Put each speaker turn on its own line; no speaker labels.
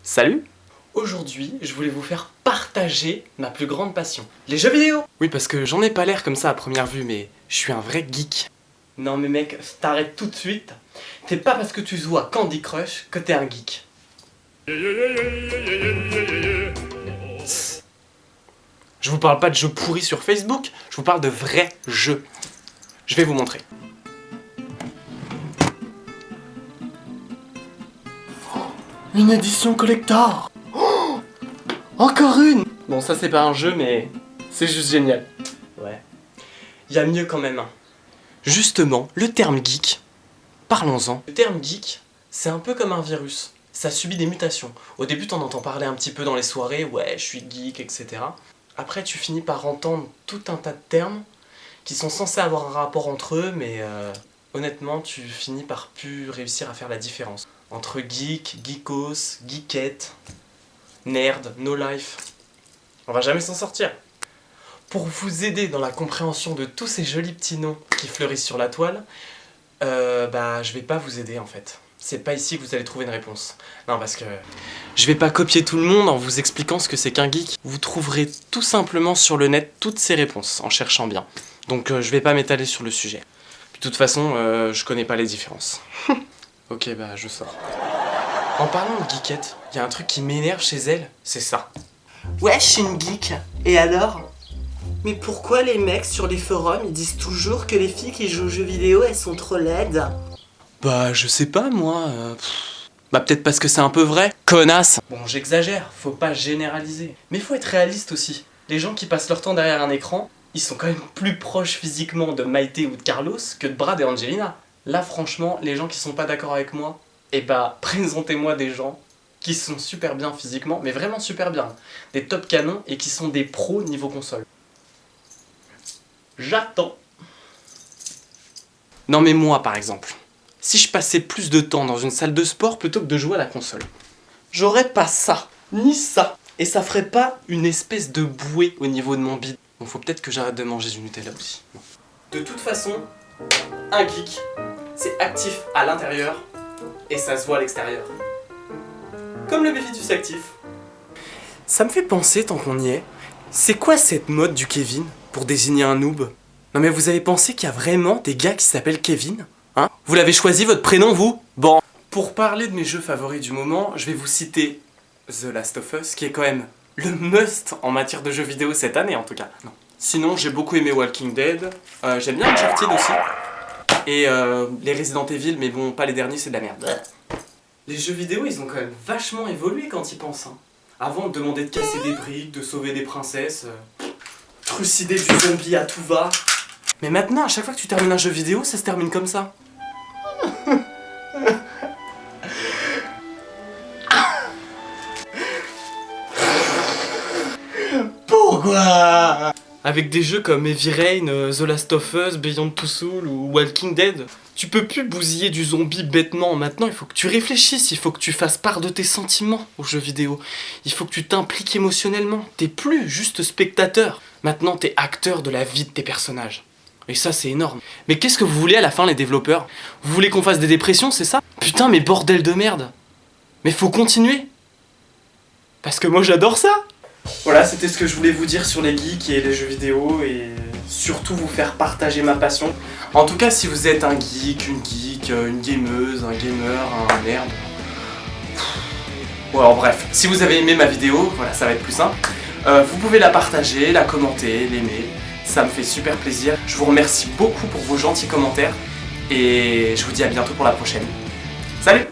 Salut!
Aujourd'hui, je voulais vous faire partager ma plus grande passion, les jeux vidéo.
Oui, parce que j'en ai pas l'air comme ça à première vue, mais je suis un vrai geek.
Non mais mec, t'arrêtes tout de suite. C'est pas parce que tu joues à Candy Crush que t'es un geek.
Tss. Je vous parle pas de jeux pourris sur Facebook, je vous parle de vrais jeux. Je vais vous montrer.
Une édition collector. Encore une. Bon, ça c'est pas un jeu, mais c'est juste génial. Ouais. Y a mieux quand même. Hein.
Justement, le terme geek, parlons-en.
Le terme geek, c'est un peu comme un virus. Ça subit des mutations. Au début, t'en entends parler un petit peu dans les soirées, ouais, je suis geek, etc. Après, tu finis par entendre tout un tas de termes qui sont censés avoir un rapport entre eux, mais honnêtement, tu finis par plus réussir à faire la différence. Entre geek, geekos, geekette, nerd, no life. On va jamais s'en sortir. Pour vous aider dans la compréhension de tous ces jolis petits noms qui fleurissent sur la toile, je vais pas vous aider en fait. C'est pas ici que vous allez trouver une réponse. Non, parce que
Je vais pas copier tout le monde en vous expliquant ce que c'est qu'un geek. Vous trouverez tout simplement sur le net toutes ces réponses en cherchant bien. Donc je vais pas m'étaler sur le sujet. Puis de toute façon, je connais pas les différences. Ok, je sors.
en parlant de geekette, il y a un truc qui m'énerve chez elle, c'est ça.
Ouais, je suis une geek. Et alors? Mais pourquoi les mecs sur les forums ils disent toujours que les filles qui jouent aux jeux vidéo elles sont trop laides?
Je sais pas moi. Peut-être parce que c'est un peu vrai. Connasse!
Bon, j'exagère, faut pas généraliser. Mais faut être réaliste aussi. Les gens qui passent leur temps derrière un écran, ils sont quand même plus proches physiquement de Maïté ou de Carlos que de Brad et Angelina. Là, franchement, les gens qui sont pas d'accord avec moi, présentez-moi des gens qui sont super bien physiquement, mais vraiment super bien. Des top canons et qui sont des pros niveau console. J'attends.
Non mais moi par exemple, si je passais plus de temps dans une salle de sport plutôt que de jouer à la console,
J'aurais pas ça, ni ça.
et ça ferait pas une espèce de bouée au niveau de mon bide. Bon, faut peut-être que j'arrête de manger du Nutella aussi. Non.
De toute façon, un geek, c'est actif à l'intérieur et ça se voit à l'extérieur. Comme le bénéfice actif.
Ça me fait penser, tant qu'on y est, c'est quoi cette mode du Kevin pour désigner un noob? Non mais vous avez pensé qu'il y a vraiment des gars qui s'appellent Kevin? Hein? Vous l'avez choisi votre prénom, vous? Bon. Pour parler de mes jeux favoris du moment, je vais vous citer The Last of Us, qui est quand même le must en matière de jeux vidéo cette année en tout cas. Non. Sinon, j'ai beaucoup aimé Walking Dead, j'aime bien Uncharted aussi, et les Resident Evil, mais bon, pas les derniers, c'est de la merde.
Les jeux vidéo, ils ont quand même vachement évolué quand ils pensent. Hein. Avant, on te demandait de casser des briques, de sauver des princesses, trucider du zombie à tout va.
Mais maintenant, à chaque fois que tu termines un jeu vidéo, ça se termine comme ça.
Pourquoi?
Avec des jeux comme Heavy Rain, The Last of Us, Beyond Two Souls ou Walking Dead, tu peux plus bousiller du zombie bêtement. Maintenant, il faut que tu réfléchisses, il faut que tu fasses part de tes sentiments aux jeux vidéo. Il faut que tu t'impliques émotionnellement. T'es plus juste spectateur. Maintenant, t'es acteur de la vie de tes personnages. Et ça, c'est énorme. Mais qu'est-ce que vous voulez à la fin, les développeurs? Vous voulez qu'on fasse des dépressions, c'est ça? Putain, mais bordel de merde! Mais faut continuer! Parce que moi, j'adore ça!
Voilà, c'était ce que je voulais vous dire sur les geeks et les jeux vidéo et surtout vous faire partager ma passion.
En tout cas, si vous êtes un geek, une gameuse, un gamer, un nerd... Bon, alors bref, si vous avez aimé ma vidéo, voilà, ça va être plus simple. Vous pouvez la partager, la commenter, l'aimer. Ça me fait super plaisir. Je vous remercie beaucoup pour vos gentils commentaires. Et je vous dis à bientôt pour la prochaine. Salut!